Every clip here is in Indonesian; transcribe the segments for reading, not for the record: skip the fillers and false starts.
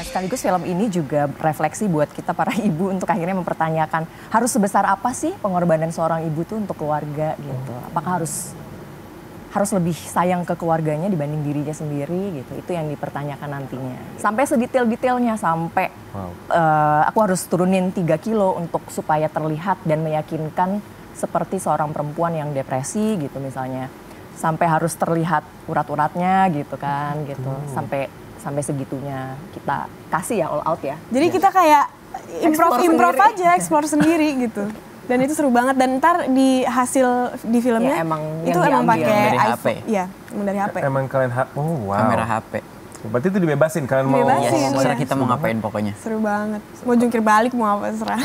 Sekaligus film ini juga refleksi buat kita para ibu untuk akhirnya mempertanyakan harus sebesar apa sih pengorbanan seorang ibu tuh untuk keluarga gitu. Apakah harus lebih sayang ke keluarganya dibanding dirinya sendiri gitu. Itu yang dipertanyakan nantinya. Sampai sedetail-detailnya sampai aku harus turunin 3 kilo untuk supaya terlihat dan meyakinkan seperti seorang perempuan yang depresi gitu misalnya. Sampai harus terlihat urat-uratnya gitu kan gitu. Sampai segitunya kita kasih ya all out ya. Jadi kita kayak improv aja, explore sendiri gitu. Dan itu seru banget dan ntar di hasil di filmnya ya, itu emang pakai iPhone. Iya, emang dari HP. Emang kalian Kamera HP. Berarti itu dibebasin kalian mau. Dibebasin. Terserah kita mau ngapain pokoknya. Seru banget. Mau jungkir balik mau apa terserah.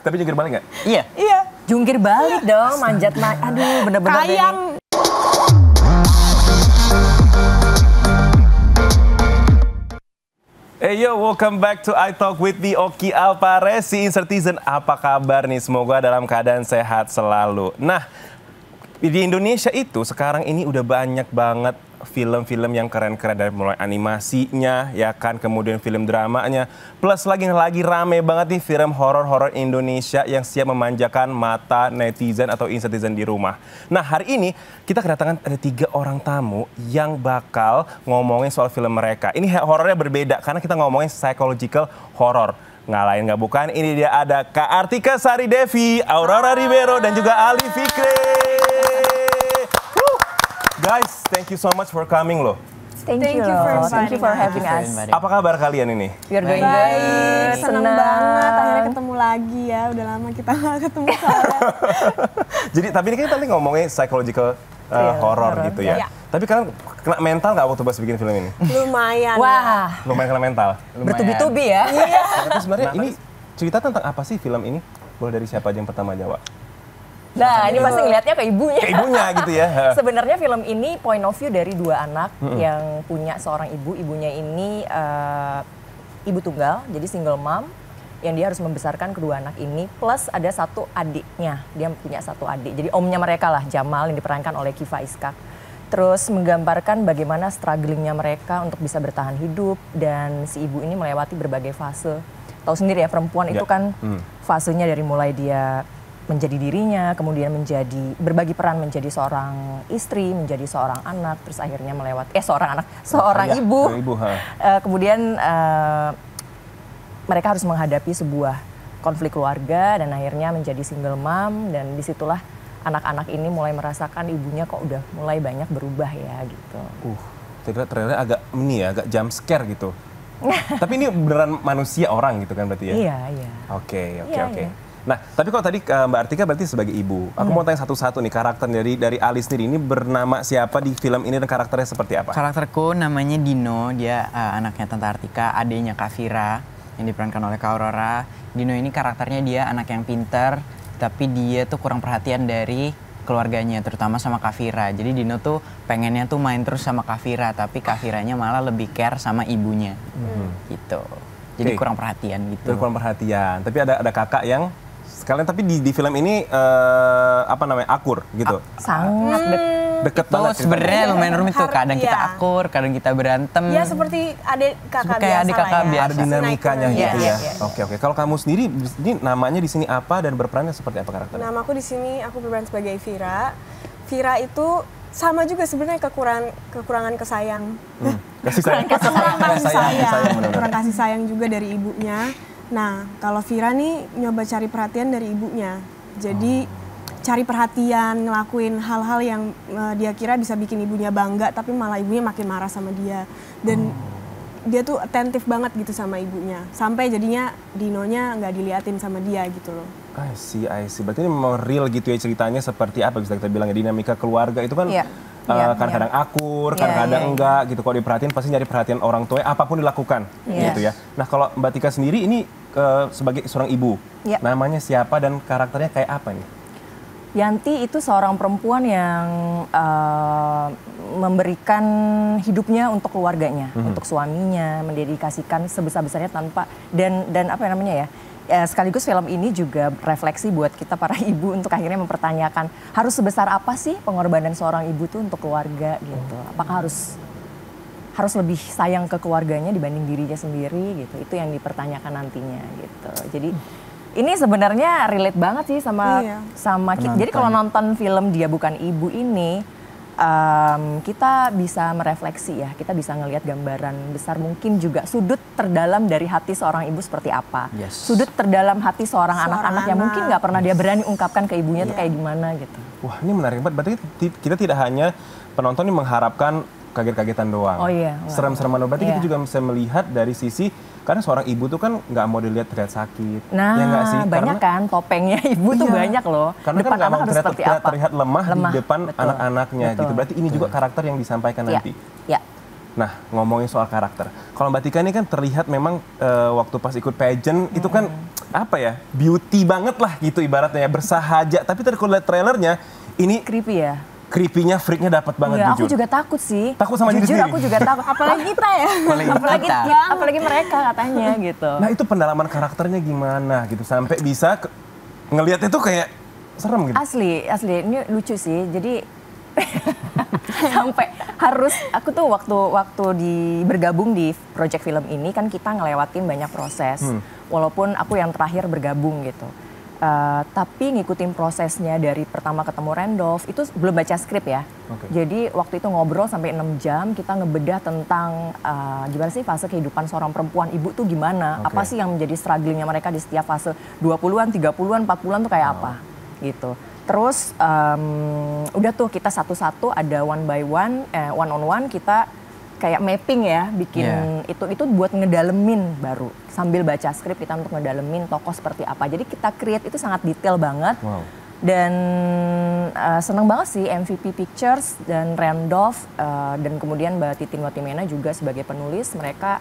Tapi jungkir balik nggak? Iya. Iya. Jungkir balik dong, manjat aduh bener-bener Kayang. Hey yo, welcome back to I Talk with the Oki Alparez, Citizen. Apa kabar nih? Semoga dalam keadaan sehat selalu. Nah, di Indonesia itu sekarang ini udah banyak banget film-film yang keren-keren dari mulai animasinya, ya kan, kemudian film dramanya, plus lagi rame banget nih film horor-horor Indonesia yang siap memanjakan mata netizen atau in-citizen di rumah. Nah, hari ini kita kedatangan ada 3 orang tamu yang bakal ngomongin soal film mereka. Ini horornya berbeda karena kita ngomongin psychological horror. Nggak lain nggak bukan, ini dia ada Kak Artika Sari Devi, Aurora Ribeiro, dan juga Ali Fikri. Guys, thank you so much for coming loh. Thank you for having us. Apa kabar kalian ini? We are doing good. Seneng banget akhirnya ketemu lagi ya. Udah lama kita nggak ketemu soalnya. Jadi tapi ini kan tadi ngomongin psychological horror gitu ya. Tapi kalian kena mental nggak waktu pas bikin film ini? Lumayan. Wah, Lumayan kena mental. bertubi-tubi ya. Iya. Tapi sebenarnya ini cerita tentang apa sih film ini? Boleh dari siapa aja yang pertama jawab? Nah, ini pasti ngeliatnya ke ibunya. Ke ibunya gitu ya. Sebenarnya film ini point of view dari 2 anak yang punya seorang ibu. Ibunya ini ibu tunggal, jadi single mom. Yang dia harus membesarkan kedua anak ini. Plus ada 1 adiknya, dia punya 1 adik. Jadi omnya mereka lah, Jamal, yang diperankan oleh Kiva Iskak. Terus menggambarkan bagaimana strugglingnya mereka untuk bisa bertahan hidup. Dan si ibu ini melewati berbagai fase. Tahu sendiri ya, perempuan itu kan fasenya dari mulai dia menjadi dirinya, kemudian berbagi peran menjadi seorang istri, menjadi seorang anak, terus akhirnya seorang ibu. Kemudian mereka harus menghadapi sebuah konflik keluarga dan akhirnya menjadi single mom, dan disitulah anak-anak ini mulai merasakan ibunya kok udah mulai banyak berubah ya gitu. Ternyata agak agak jump scare gitu. Tapi ini beneran manusia orang gitu kan berarti ya? Iya. Oke. Nah, tapi kalau tadi Mbak Artika berarti sebagai ibu. Aku mau tanya satu-satu nih, karakter dari Ali sendiri ini bernama siapa di film ini dan karakternya seperti apa? Karakterku namanya Dino, dia anaknya Tante Artika, adiknya Kak Vira yang diperankan oleh Kak Aurora. Dino ini karakternya dia anak yang pintar, tapi dia tuh kurang perhatian dari keluarganya, terutama sama Kak Vira. Jadi Dino tuh pengennya tuh main terus sama Kak Vira, tapi Kak Viranya malah lebih care sama ibunya, gitu. Jadi kurang perhatian gitu. Kurang perhatian, tapi ada kakak yang sekalian tapi di film ini akur gitu. Sangat deket banget. Sebenarnya lumayan rumit tuh. Kadang kita akur, kadang kita berantem. Ya seperti adik kakak biasa. Adik kakak biasa. Ada dinamikanya gitu ya. Iya. Oke. Kalau kamu sendiri, ini namanya di sini apa dan berperannya seperti apa karakternya? Namaku di sini aku berperan sebagai Vira. Vira itu sama juga sebenarnya kekurangan kesayang. Kurang kasih sayang juga dari ibunya. Nah, kalau Vira nih nyoba cari perhatian dari ibunya. Jadi cari perhatian, ngelakuin hal-hal yang dia kira bisa bikin ibunya bangga, tapi malah ibunya makin marah sama dia. Dan dia tuh atentif banget gitu sama ibunya. Sampai jadinya Dinonya nggak diliatin sama dia gitu loh. I see. Berarti ini memang real gitu ya ceritanya, seperti apa bisa kita bilang ya, dinamika keluarga itu kan kadang-kadang akur, kadang-kadang enggak gitu. Kalau diperhatiin pasti nyari perhatian orang tua, apapun dilakukan gitu ya. Nah, kalau Mbak Tika sendiri ini sebagai seorang ibu, namanya siapa dan karakternya kayak apa nih? Yanti itu seorang perempuan yang memberikan hidupnya untuk keluarganya, untuk suaminya, mendedikasikan sebesar-besarnya tanpa dan apa namanya ya, sekaligus film ini juga refleksi buat kita para ibu untuk akhirnya mempertanyakan harus sebesar apa sih pengorbanan seorang ibu tuh untuk keluarga gitu. Apakah harus lebih sayang ke keluarganya dibanding dirinya sendiri gitu. Itu yang dipertanyakan nantinya gitu. Jadi ini sebenarnya relate banget sih sama kita. Jadi kalau nonton film Dia Bukan Ibu ini kita bisa merefleksi ya, kita bisa ngelihat gambaran besar, mungkin juga sudut terdalam dari hati seorang ibu seperti apa, sudut terdalam hati seorang anak-anak yang mungkin nggak pernah dia berani ungkapkan ke ibunya tuh kayak gimana gitu. Wah, ini menarik banget. Berarti kita tidak hanya penonton ini mengharapkan kaget-kagetan doang. Oh iya. Serem-sereman doang. Berarti kita juga bisa melihat dari sisi, karena seorang ibu tuh kan nggak mau dilihat terlihat sakit. Nah, ya nggak sih? banyak kan topengnya ibu tuh banyak loh. Karena depan kan nggak anak mau harus seperti apa? terlihat lemah di depan anak-anaknya gitu. Berarti ini juga karakter yang disampaikan nanti. Ya. Nah, ngomongin soal karakter. Kalau Mbak Tika ini kan terlihat memang waktu pas ikut pageant itu kan apa ya, beauty banget lah gitu ibaratnya ya, bersahaja. Tapi tadi kalau lihat trailernya ini creepy ya. Creepy-nya, freak-nya dapat banget jujur. Aku juga takut sih. Takut sama diri jujur sendiri? aku juga takut. Apalagi kita ya. apalagi mereka katanya gitu. Nah itu pendalaman karakternya gimana gitu sampai bisa ngelihat itu kayak serem gitu. Asli ini lucu sih. Jadi sampai harus aku tuh waktu bergabung di project film ini kan kita ngelewatin banyak proses. Walaupun aku yang terakhir bergabung gitu. Tapi ngikutin prosesnya dari pertama ketemu Randolph itu belum baca skrip ya. Jadi waktu itu ngobrol sampai 6 jam kita ngebedah tentang gimana sih fase kehidupan seorang perempuan ibu tuh gimana. Apa sih yang menjadi strugglingnya mereka di setiap fase 20-an, 30-an, 40-an tuh kayak apa gitu. Terus udah tuh kita satu-satu ada one by one, one on one kita kayak mapping ya, bikin itu buat ngedalemin baru. Sambil baca skrip kita untuk ngedalemin tokoh seperti apa. Jadi kita create itu sangat detail banget. Dan seneng banget sih MVP Pictures dan Randolph dan kemudian Mbak Titin Watimena juga sebagai penulis, mereka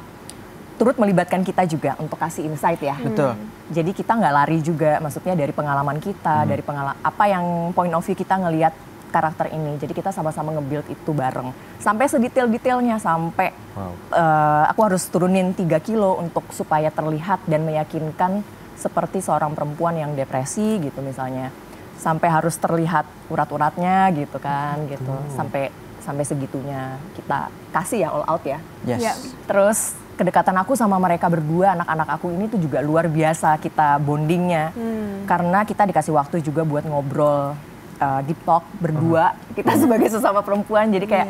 turut melibatkan kita juga untuk kasih insight ya. Betul. Jadi kita nggak lari juga, maksudnya dari pengalaman kita, dari apa yang point of view kita ngelihat karakter ini. Jadi kita sama-sama nge-build itu bareng. Sampai sedetail-detailnya, sampai aku harus turunin 3 kilo untuk supaya terlihat dan meyakinkan seperti seorang perempuan yang depresi gitu misalnya. Sampai harus terlihat urat-uratnya gitu kan gitu. Sampai segitunya kita kasih ya, all out ya. Terus kedekatan aku sama mereka berdua, anak-anak aku ini tuh juga luar biasa kita bondingnya. Karena kita dikasih waktu juga buat ngobrol deep talk berdua, kita sebagai sesama perempuan, jadi kayak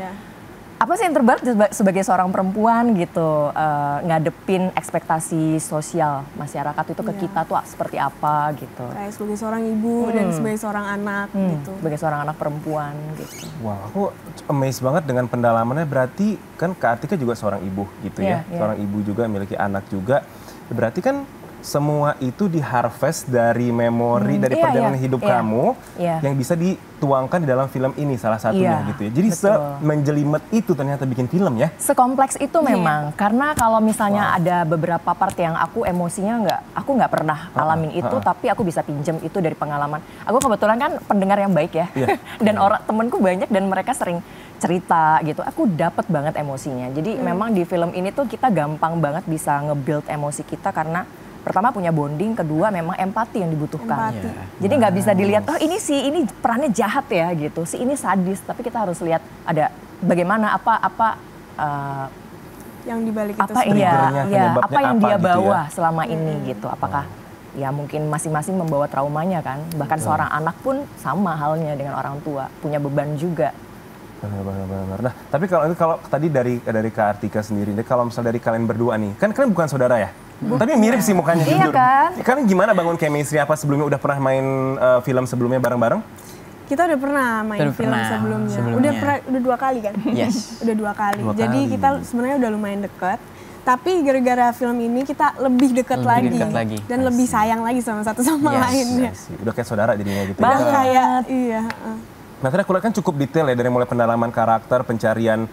apa sih yang terberat sebagai seorang perempuan gitu, ngadepin ekspektasi sosial masyarakat itu ke kita tuh seperti apa gitu. Kayak sebagai seorang ibu dan sebagai seorang anak gitu. Sebagai seorang anak perempuan gitu. Wah, aku amazed banget dengan pendalamannya. Berarti kan Kak Atika juga seorang ibu gitu ya, seorang ibu juga, memiliki anak juga. Berarti kan semua itu diharvest dari memori, dari perjalanan hidup kamu yang bisa dituangkan di dalam film ini salah satunya gitu ya. Jadi menjelimet itu ternyata bikin film ya. Sekompleks itu memang, karena kalau misalnya ada beberapa part yang aku emosinya aku nggak pernah alamin itu, tapi aku bisa pinjem itu dari pengalaman. Aku kebetulan kan pendengar yang baik ya, dan temenku banyak dan mereka sering cerita gitu, aku dapat banget emosinya. Jadi memang di film ini tuh kita gampang banget bisa nge-build emosi kita karena pertama punya bonding, kedua memang empati yang dibutuhkan. Jadi nggak bisa dilihat, oh ini perannya jahat ya gitu, si ini sadis, tapi kita harus lihat ada bagaimana apa yang dibalik apa itu apa yang dia gitu bawa selama ini gitu. Apakah ya mungkin masing-masing membawa traumanya kan, bahkan seorang anak pun sama halnya dengan orang tua, punya beban juga. Benar. Nah, tapi kalau tadi dari Kak Artika sendiri, kalau misalnya dari kalian berdua nih, kan kalian bukan saudara ya? Tapi mirip sih mukanya jujur. Kan? Kalian gimana bangun chemistry? Apa sebelumnya udah pernah main film sebelumnya bareng-bareng? Kita udah pernah main film sebelumnya. Udah 2 kali kan? Yes. Udah 2 kali. Jadi kita sebenarnya udah lumayan deket. Tapi gara-gara film ini kita lebih dekat lagi. Dan lebih sayang lagi sama satu sama lainnya. Udah kayak saudara jadinya gitu ya. Nah, tadi aku lihat kan cukup detail ya, dari mulai pendalaman karakter, pencarian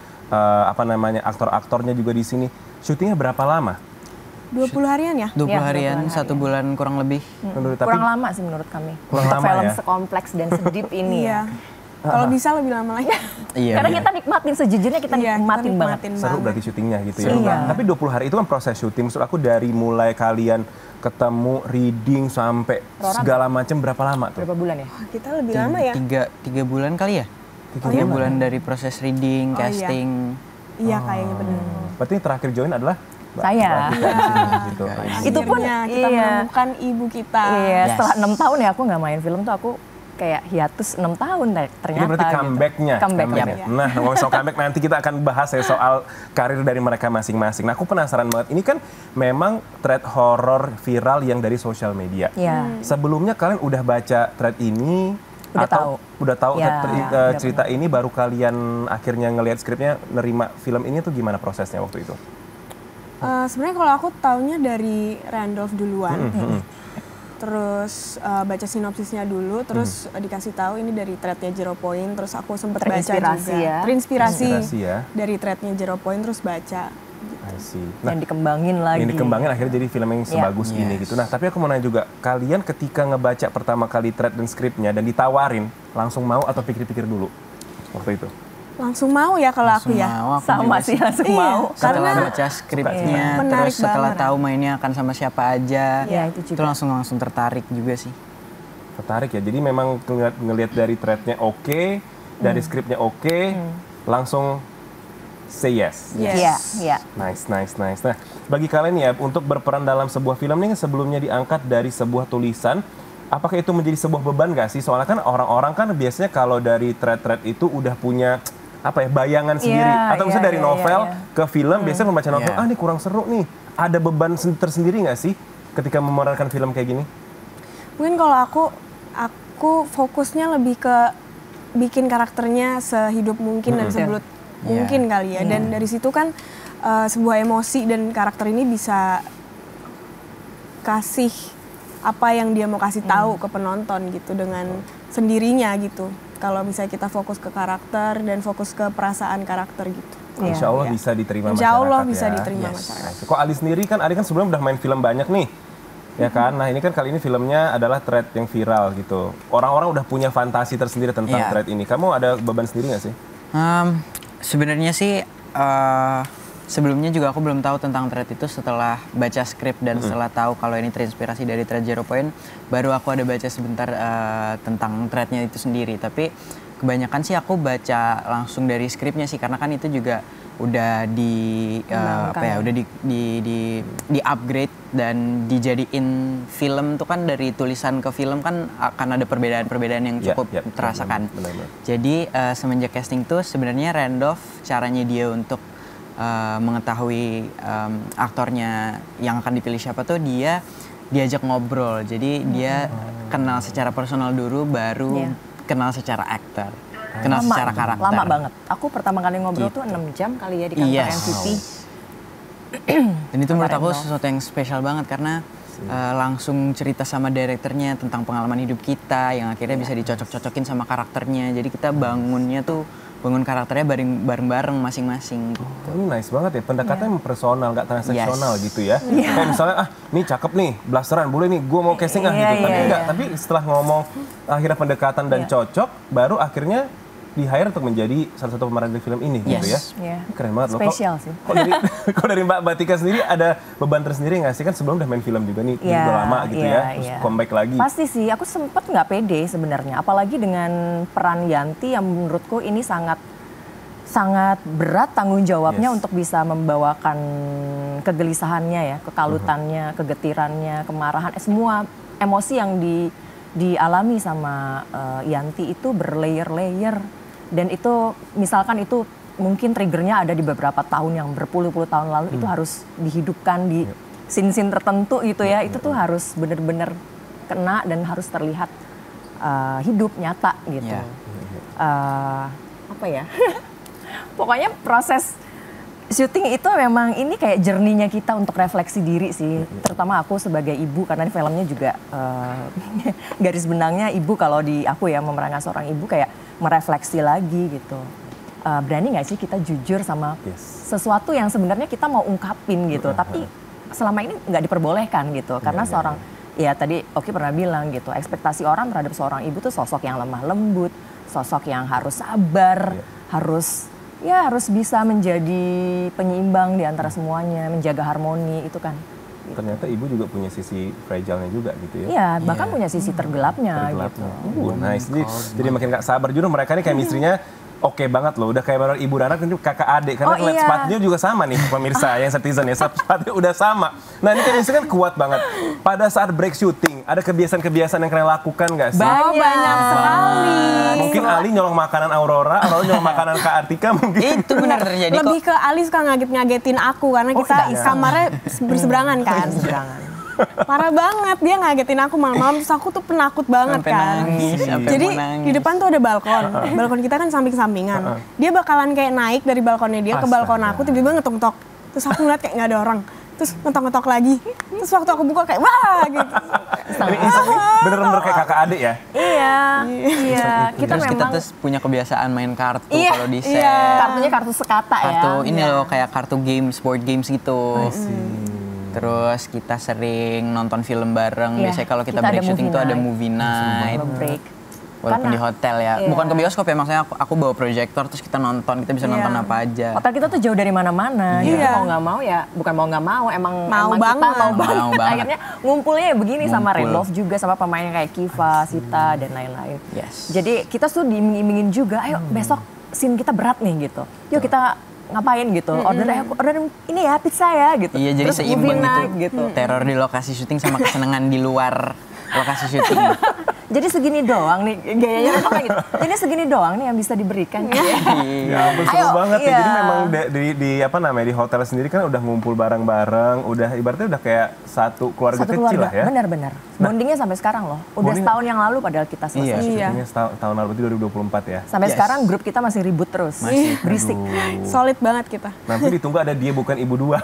aktor-aktornya juga di sini. Syutingnya berapa lama? 20 harian ya? 20 harian, 1 bulan kurang lebih. Kurang lama sih menurut kami. Kurang lama film ya? sekompleks dan sedip ini ya. Kalau bisa lebih lama lagi. Karena kita nikmatin, sejujurnya kita nikmatin banget. Seru berarti syutingnya gitu ya. Tapi 20 hari itu kan proses syuting. Maksud aku dari mulai kalian ketemu, reading, sampai segala macam berapa lama tuh? Berapa bulan ya? Kita lebih lama ya. 3 bulan kali ya? 3 bulan dari proses reading, casting. Iya kayaknya benar. Berarti yang terakhir join adalah Saya. Mbak Tika di sini, gitu. Itu pun Akhirnya kita menemukan ibu kita. Iya, Yes. setelah 6 tahun ya aku nggak main film tuh aku kayak hiatus 6 tahun ternyata. Ini berarti gitu. comeback-nya. Comeback-nya. Comeback-nya. Nah, ngomong soal comeback nanti kita akan bahas ya soal karir dari mereka masing-masing. Nah, aku penasaran banget. Ini kan memang thread horor viral yang dari sosial media. Iya. Sebelumnya kalian udah baca thread ini Udah atau tahu. udah tahu Ya, udah cerita ini baru kalian akhirnya ngelihat skripnya, nerima film ini tuh gimana prosesnya waktu itu? Sebenarnya kalau aku taunya dari Randolph duluan. Terus baca sinopsisnya dulu, terus dikasih tahu ini dari threadnya Zero Point, terus aku sempet baca Terinspirasi juga. ya. Terinspirasi Terinspirasi ya. dari threadnya Zero Point, terus baca. I see. Yang dikembangin lagi. Ini dikembangin akhirnya jadi film yang sebagus Yes. ini gitu. Nah, tapi aku mau nanya juga, kalian ketika ngebaca pertama kali thread dan skripnya dan ditawarin, langsung mau atau pikir-pikir dulu waktu itu? Langsung mau ya kalau aku ya. Mau, aku Sama juga sih langsung Iya. mau. Setelah Karena- baca skripnya, Menarik terus setelah banget. tahu mainnya akan sama siapa aja, Iya, itu juga. langsung tertarik juga sih. Tertarik ya. Jadi memang ngelihat dari threadnya oke, dari skripnya oke, langsung say yes. Yes. Iya, iya. Nice. Nah, bagi kalian ya untuk berperan dalam sebuah film ini sebelumnya diangkat dari sebuah tulisan, apakah itu menjadi sebuah beban gak sih? Soalnya kan orang-orang kan biasanya kalau dari thread-thread itu udah punya apa ya bayangan sendiri, atau misalnya dari novel ke film, biasanya membaca novel, Iya. ini kurang seru nih. Ada beban tersendiri nggak sih ketika memerankan film kayak gini? Mungkin kalau aku fokusnya lebih ke bikin karakternya sehidup mungkin dan sebelut mungkin kali ya. Dan dari situ kan sebuah emosi dan karakter ini bisa kasih apa yang dia mau kasih tahu ke penonton gitu dengan sendirinya gitu. Kalau misalnya kita fokus ke karakter dan fokus ke perasaan karakter gitu. Insya Allah Iya. bisa diterima Insya Allah masyarakat bisa ya. diterima Yes. masyarakat. Kok Ali sendiri kan, Ali kan sebelum udah main film banyak nih, ya kan? Nah ini kan kali ini filmnya adalah thread yang viral gitu. Orang-orang udah punya fantasi tersendiri tentang Iya. thread ini. Kamu ada beban sendiri nggak sih? Sebenarnya sih sebelumnya juga aku belum tahu tentang thread itu. Setelah baca skrip dan setelah tahu kalau ini terinspirasi dari thread Zero Point, baru aku ada baca sebentar tentang threadnya itu sendiri. Tapi kebanyakan sih aku baca langsung dari skripnya sih, karena kan itu juga udah di upgrade dan dijadiin film tuh kan, dari tulisan ke film kan akan ada perbedaan-perbedaan yang Iya, cukup iya, terasa kan. benar-benar. Jadi semenjak casting tuh sebenarnya Randolph caranya dia untuk mengetahui aktornya yang akan dipilih siapa tuh dia diajak ngobrol. Jadi dia kenal secara personal dulu, baru Iya. kenal secara aktor, kenal secara karakter. Lama banget. Aku pertama kali ngobrol tuh 6 jam kali ya di kantor Yes. NCT. Dan itu menurut aku Randolph. sesuatu yang spesial banget karena langsung cerita sama direkturnya tentang pengalaman hidup kita yang akhirnya bisa dicocok-cocokin sama karakternya. Jadi kita bangun karakternya bareng-bareng masing-masing gitu. Ini nice banget ya, pendekatannya personal, nggak transaksional Yes. gitu ya. Kayak misalnya, nih cakep nih, blasteran, boleh nih, gue mau casting Iya, gitu. Tapi iya, enggak, iya. tapi setelah ngomong akhirnya pendekatan dan cocok, baru akhirnya di-hire untuk menjadi salah satu pemeran dari film ini gitu ya. Yes. Iya. Keren banget loh. Spesial sih. Kok dari Mbak Tika sendiri ada beban tersendiri nggak sih? Kan sebelum udah main film juga nih, Iya, udah lama gitu iya, ya, terus iya. comeback lagi. Pasti sih, aku sempet nggak pede sebenarnya. Apalagi dengan peran Yanti yang menurutku ini sangat berat tanggung jawabnya Yes. untuk bisa membawakan kegelisahannya ya, kekalutannya, kegetirannya, kemarahan, semua emosi yang dialami sama Yanti itu berlayer-layer. Dan itu misalkan itu mungkin triggernya ada di beberapa tahun yang berpuluh-puluh tahun lalu, itu harus dihidupkan di scene-scene tertentu gitu ya. Itu tuh harus bener-bener kena dan harus terlihat hidup, nyata gitu. Iya. Apa ya? Pokoknya proses syuting itu memang ini kayak journey-nya kita untuk refleksi diri sih. Terutama aku sebagai ibu, karena di filmnya juga garis benangnya ibu. Kalau di aku ya memerankan seorang ibu kayak merefleksi lagi gitu. Berani nggak sih kita jujur sama sesuatu yang sebenarnya kita mau ungkapin gitu. Tapi selama ini nggak diperbolehkan gitu. Karena seorang, ya tadi Oki pernah bilang gitu, ekspektasi orang terhadap seorang ibu tuh sosok yang lemah lembut, sosok yang harus sabar, harus bisa menjadi penyeimbang di antara semuanya, menjaga harmoni itu kan. Ternyata ibu juga punya sisi fragile-nya juga gitu ya. Iya, bahkan punya sisi tergelapnya gitu. Nice. Jadi makin gak sabar juga mereka nih chemistry-nya oke banget loh, udah kayak benar ibu dan anak, kakak adik. Karena ngeliat sepatunya juga sama nih pemirsa yang Citizen ya, sepatunya udah sama. Nah ini chemistry kan kuat banget. Pada saat break syuting, ada kebiasaan-kebiasaan yang kalian lakukan nggak sih? Banyak sekali. Mungkin Ali nyolong makanan Aurora nyolong makanan Kak Artika mungkin. Itu benar terjadi kok. Lebih ke Ali suka ngagetin aku karena kita kamarnya berseberangan kan. Parah banget, dia ngagetin aku malam-malam, terus aku tuh penakut banget Sampai kan. nangis, sampai Jadi mau nangis. di depan tuh ada balkon, balkon kita kan samping-sampingan. Dia bakalan kayak naik dari balkonnya dia ke balkon aku, tiba-tiba ngetok-ngetok. Terus aku ngeliat kayak nggak ada orang, terus ngetok-ngetok lagi. Terus waktu aku buka kayak wah gitu. Ini bener-bener kayak kakak adik ya? Iya. Kita Terus memang kita terus punya kebiasaan main kartu kalau di set. kartunya kartu sekata ya. Kartu ini loh kayak kartu games, board games gitu. Terus kita sering nonton film bareng. Iya, Biasanya kalau kita kita break ada syuting movie tuh ada night. movie night. Kalau break. Walaupun Karena- di hotel ya. iya. Bukan ke bioskop ya, maksudnya aku bawa proyektor terus kita nonton, kita bisa nonton apa aja. Hotel kita tuh jauh dari mana-mana. Jadi Iya. mau nggak mau ya, bukan mau nggak mau, emang Mau kita banget. mau banget. Mau banget. Akhirnya ngumpulnya ya begini sama Ngumpul. Renlov juga, sama pemain kayak Kiva, Sita, dan lain-lain. Yes. Jadi kita tuh diiming-imingin juga, ayo besok scene kita berat nih gitu. Yuk kita ngapain gitu, order ini ya pizza ya gitu. Iya, jadi Terus seimbang movie night gitu. Teror di lokasi syuting sama kesenangan di luar lokasi syuting. Jadi segini doang nih gayanya apa gitu. Jadi segini doang nih yang bisa diberikan. Ya ampun, seru Ayo, banget ya. iya. Jadi memang di apa namanya di hotel sendiri kan udah ngumpul bareng-bareng, udah ibaratnya udah kayak satu keluarga Satu kecil keluarga, lah ya. benar-benar. Bondingnya sampai sekarang loh. Udah Bonding- setahun yang lalu padahal kita selesai. Iya. Syutingnya tahun lalu berarti 2024 ya. Sampai Yes. sekarang grup kita masih ribut terus. Masih. Berisik. Solid banget kita. Nanti ditunggu ada Dia Bukan Ibu Dua.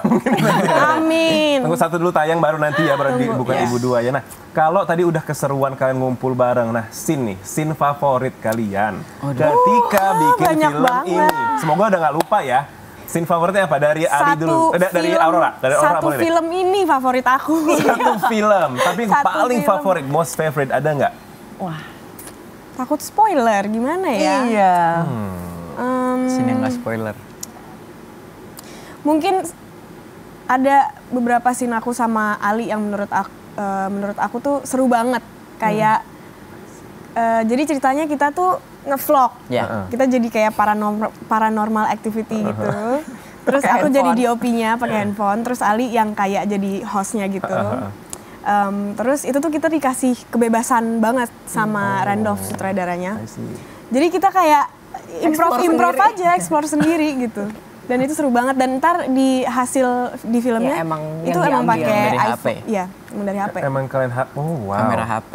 Amin. Tunggu satu dulu tayang baru nanti ya baru Bukan Ibu Dua ya. Nah kalau tadi udah keseruan kalian ngumpul bareng, nah scene favorit kalian ketika bikin banyak film banget. ini. Semoga udah nggak lupa ya. Scene favoritnya apa dari Ali dulu? Dari Aurora. Dari Aurora Satu boleh deh. film ini favorit aku. Satu film, tapi yang Satu paling film. favorit, most favorite ada nggak? Wah. Takut spoiler, gimana ya? Iya. Sini nggak spoiler. Mungkin ada beberapa scene aku sama Ali yang menurut aku tuh seru banget. Kayak jadi ceritanya kita tuh ngevlog. Ya. Kita jadi kayak paranormal activity gitu. Terus Pakai aku jadi handphone. DOP-nya pakai handphone, terus Ali yang kayak jadi hostnya gitu. Terus itu tuh kita dikasih kebebasan banget sama Randolph sutradaranya. Jadi kita kayak improv sendiri. aja, explore sendiri gitu. Dan itu seru banget, dan ntar di hasil di filmnya Ya, emang itu yang emang diambil. pakai Dari HP. iPhone. Iya, emang dari HP. Emang kalian, oh wow. Kamera HP.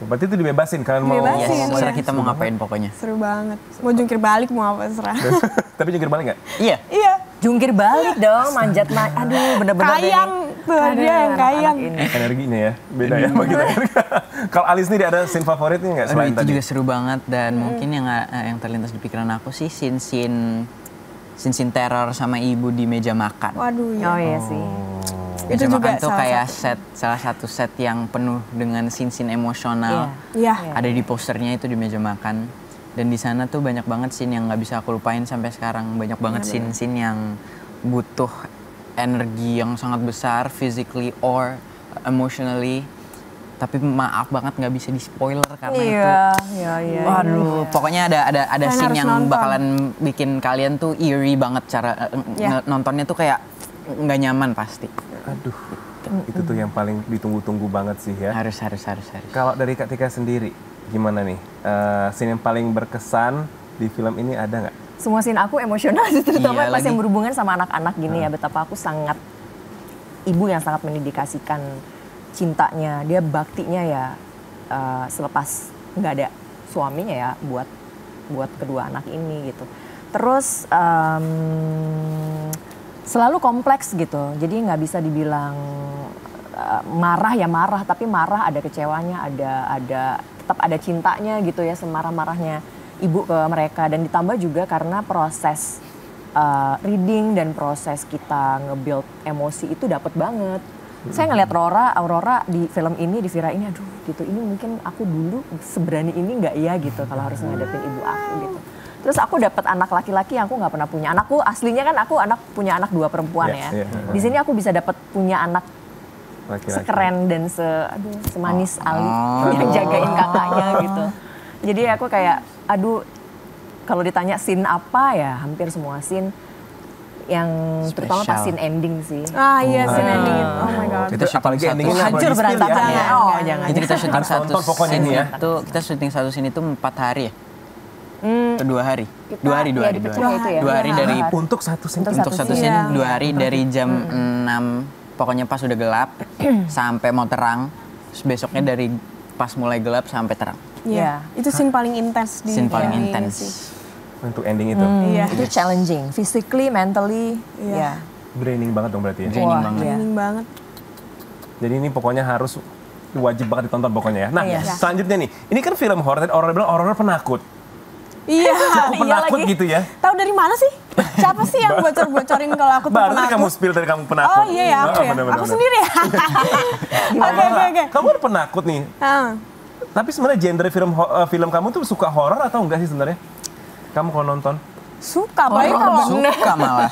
Berarti itu dibebasin kalian mau. Dibebasin. Yes, Iya. terserah kita mau ngapain pokoknya. Seru banget. Mau jungkir balik mau apa terserah. Tapi jungkir balik nggak? Iya. Iya. Jungkir balik dong, manjat aduh bener-bener deh Kayang nih. tuh, dia yang Anak-anak kayang. ini. Energinya ya, beda ya sama kita. Kalau Ali sendiri ada scene favoritnya nggak Aduh, selain itu tadi? juga seru banget dan mungkin yang terlintas di pikiran aku sih scene teror sama ibu di meja makan. Waduh ya. Oh iya sih. Meja Itu juga makan tuh salah kayak salah satu set yang penuh dengan scene emosional. Iya. Ada di posternya itu di meja makan. Dan di sana tuh banyak banget scene yang nggak bisa aku lupain sampai sekarang. Banyak banget scene-scene yang butuh energi yang sangat besar, physically or emotionally. Tapi maaf banget nggak bisa di spoiler karena itu. Iya. Waduh, pokoknya ada Kalian scene harus yang nonton. bakalan bikin kalian tuh eerie banget cara nontonnya tuh kayak nggak nyaman pasti. Aduh, itu tuh yang paling ditunggu-tunggu banget sih ya. Harus. Kalau dari Kak Tika sendiri, gimana nih? Scene yang paling berkesan di film ini ada nggak? Semua scene aku emosional sih, terutama Iya pas lagi. yang berhubungan sama anak-anak gini ya, betapa aku sangat ibu yang sangat mendedikasikan cintanya, dia baktinya ya selepas nggak ada suaminya ya buat kedua anak ini gitu. Terus selalu kompleks gitu, jadi nggak bisa dibilang marah ya marah, tapi marah ada kecewanya, ada tetap ada cintanya gitu ya, semarah-marahnya ibu ke mereka. Dan ditambah juga karena proses reading dan proses kita nge-build emosi itu dapet banget. Saya ngeliat Aurora di film ini, di Vira ini, aduh gitu, ini mungkin aku dulu seberani ini nggak ya gitu kalau harus ngadepin ibu aku gitu. Terus aku dapat anak laki-laki yang aku nggak pernah punya. Anakku aslinya kan aku punya anak 2 perempuan ya. Di sini aku bisa dapat punya anak Laki-laki. sekeren dan semanis Ali yang jagain kakaknya gitu. Jadi aku kayak, aduh kalau ditanya scene apa ya, hampir semua scene yang terutama pas scene ending sih. Ah iya, scene ending itu. Oh my god. Kita syuting apalagi satu endingnya hancur boleh berantakan di-spill ya. Oh, jangan. Itu kita syuting Harus satu nonton pokoknya scene ini ya. itu, kita syuting satu scene itu 4 hari ya? Atau 2 hari? Kita, 2 hari, 2 ya, hari. dipecah 2 hari. itu ya. 2 hari Iya. dari Untuk satu scene. untuk satu scene Iya. 2 hari dari jam 6 pokoknya pas udah gelap sampai mau terang. Terus besoknya dari pas mulai gelap sampai terang. Iya. Itu scene paling intens di Scene paling ini intens. sih. Untuk ending itu. Iya. Itu challenging, physically, mentally, Iya. ya. Draining banget dong berarti ya. Draining Wah, banget. iya. Training banget. Jadi ini pokoknya harus wajib banget ditonton pokoknya ya. Nah, Iya. selanjutnya nih. Ini kan film horor, dan orang bilang horor penakut. Iya. Cukup penakut lagi. gitu ya. Tahu dari mana sih? Siapa sih yang bocor-bocorin kalau aku tuh Baru tadi penakut? kamu spill dari kamu penakut. Oh iya ya, aku ya. bener-bener. Aku sendiri ya. Oke, oke, oke. Kamu kan penakut nih. Ah. Tapi sebenarnya genre film kamu tuh suka horor atau enggak sih sebenarnya? Kamu kalau nonton? Suka, apalagi kalau Suka malah.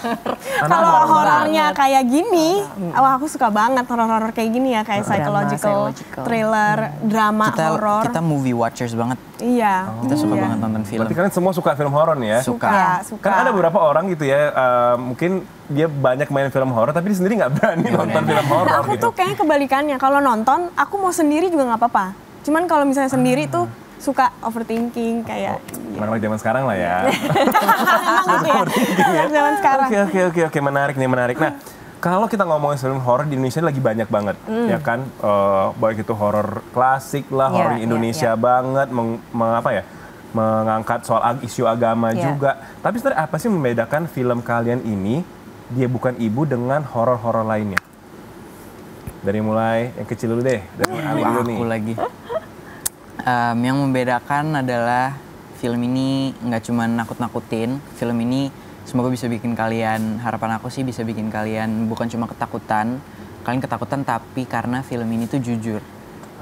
kalau horornya kayak gini, wah aku suka banget horor-horor kayak gini ya, kayak psychological, psychological. thriller, drama horor. Kita movie watchers banget. Iya. Kita suka Iya. banget nonton film. Berarti kalian semua suka film horor nih ya? Suka. Iya, suka. Kan ada beberapa orang gitu ya, mungkin dia banyak main film horor tapi dia sendiri nggak berani nonton film horor Nah, aku gitu. tuh kayaknya kebalikannya. Kalau nonton, aku mau sendiri juga nggak apa-apa. Cuman kalau misalnya sendiri tuh suka overthinking kayak. Anak-anak zaman sekarang lah ya. Emang gitu ya. Zaman sekarang. Oke, menarik nih, menarik. Nah, kalau kita ngomongin film horor di Indonesia lagi banyak banget, ya kan? Baik itu horor klasik lah, Iya, horor iya, Indonesia banget, mengangkat soal isu agama Iya. juga. Tapi sebenarnya apa sih membedakan film kalian ini, Dia Bukan Ibu, dengan horor-horor lainnya? Dari mulai yang kecil dulu deh, dari Ali dulu nih. Aku lagi. Yang membedakan adalah film ini nggak cuma nakut-nakutin. Film ini semoga bisa bikin kalian, harapan aku sih bisa bikin kalian bukan cuma ketakutan. Kalian ketakutan tapi karena film ini tuh jujur.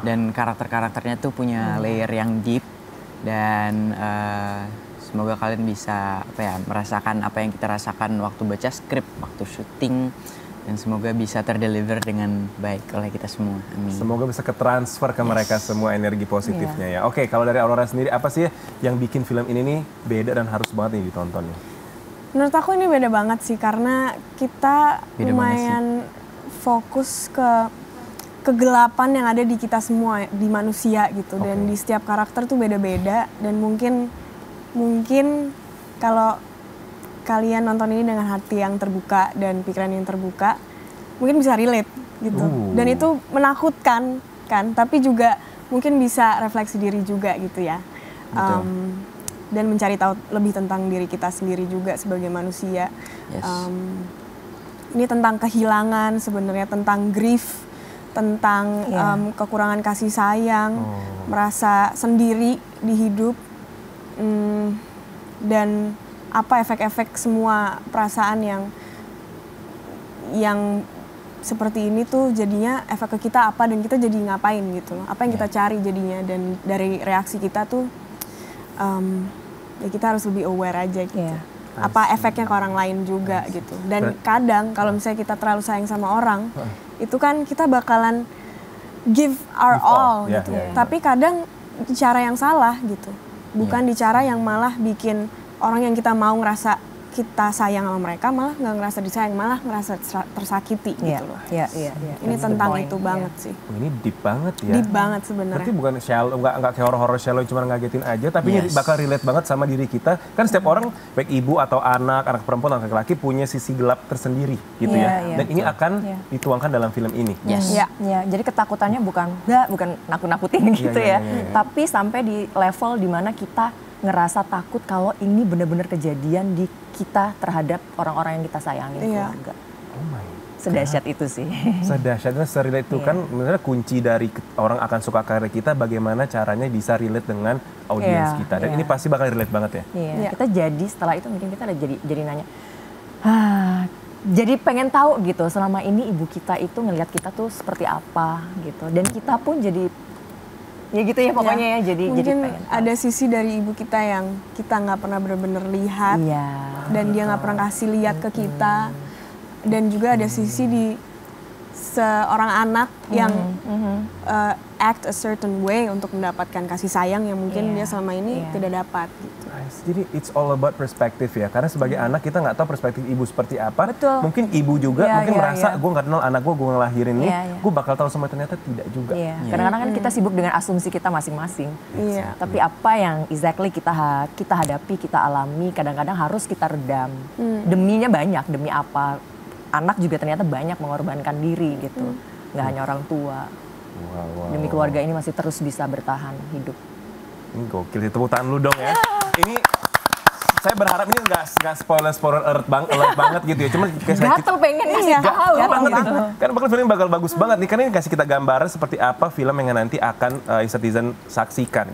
Dan karakter-karakternya tuh punya layer yang deep. Dan semoga kalian bisa merasakan apa yang kita rasakan waktu baca skrip, waktu syuting. Dan semoga bisa terdeliver dengan baik oleh kita semua. Amin. Semoga bisa ketransfer ke mereka semua energi positifnya ya. Oke, kalau dari Aurora sendiri apa sih yang bikin film ini nih beda dan harus banget nih ditonton nih? Menurut aku ini beda banget sih karena kita Beda lumayan fokus ke kegelapan yang ada di kita semua, di manusia gitu. Dan di setiap karakter tuh beda-beda dan mungkin kalau kalian nonton ini dengan hati yang terbuka dan pikiran yang terbuka, mungkin bisa relate gitu. Dan itu menakutkan kan, tapi juga mungkin bisa refleksi diri juga gitu ya. Dan mencari tahu lebih tentang diri kita sendiri juga sebagai manusia. Yes. Ini tentang kehilangan sebenarnya, tentang grief, tentang kekurangan kasih sayang, merasa sendiri di hidup, dan apa efek-efek semua perasaan yang seperti ini tuh jadinya efek ke kita apa dan kita jadi ngapain gitu loh. Apa yang kita cari jadinya, dan dari reaksi kita tuh ya kita harus lebih aware aja gitu. Iya. Apa efeknya ke orang lain juga gitu. Dan kadang kalau misalnya kita terlalu sayang sama orang, itu kan kita bakalan give our all Ya, gitu. ya, ya. Tapi kadang di cara yang salah gitu. Bukan di cara yang malah bikin orang yang kita mau ngerasa kita sayang sama mereka malah nggak ngerasa disayang, malah ngerasa tersakiti gitu loh. Iya. Ini tentang itu banget sih. Oh, ini deep banget ya. Deep banget sebenarnya. Berarti bukan shallow, nggak kayak horor-horor shallow cuma ngagetin aja, tapi ini bakal relate banget sama diri kita. Kan setiap orang, baik ibu atau anak perempuan atau laki-laki punya sisi gelap tersendiri gitu Iya, ya. iya. Dan ini akan dituangkan dalam film ini. Yes. Ya. Jadi ketakutannya bukan nakut-nakutin gitu iya, ya. Tapi sampai di level dimana kita ngerasa takut kalau ini benar-benar kejadian di kita terhadap orang-orang yang kita sayangi, Iya. keluarga. Oh my. Sedahsyat itu sih. Sedahsyatnya serelate itu kan sebenarnya kunci dari orang akan suka karya kita, bagaimana caranya bisa relate dengan audiens Iya, kita. Dan iya. ini pasti bakal relate banget ya. Iya. Iya. Kita jadi setelah itu mungkin kita jadi nanya, jadi pengen tahu gitu selama ini ibu kita itu ngelihat kita tuh seperti apa gitu. Dan kita pun jadi ya gitu ya pokoknya ya, jadi Mungkin pengen tahu. ada sisi dari ibu kita yang kita nggak pernah benar-benar lihat. Iya. Dan dia nggak pernah kasih lihat ke kita, dan juga ada sisi di seorang anak yang act a certain way untuk mendapatkan kasih sayang yang mungkin dia selama ini tidak dapat. Gitu. Nice. Jadi it's all about perspektif ya. Karena sebagai anak kita nggak tahu perspektif ibu seperti apa. Betul. Mungkin ibu juga mungkin merasa gue nggak kenal anak gue ngelahirin nih, gue bakal tahu semua, ternyata tidak juga. Kadang-kadang kan kita sibuk dengan asumsi kita masing-masing. Tapi apa yang exactly kita hadapi, kita alami, kadang-kadang harus kita redam. Deminya banyak, demi apa? Anak juga ternyata banyak mengorbankan diri gitu. Nggak hanya orang tua. Demi keluarga ini masih terus bisa bertahan hidup. Ini gokil sih, tepuk tangan lu dong ya. Ini saya berharap ini nggak spoiler alert banget gitu ya. Cuma gatel pengen ngasih tahu. Banget nih. Karena bakal film bakal bagus banget nih. Karena ini kasih kita gambaran seperti apa film yang nanti akan Citizen saksikan.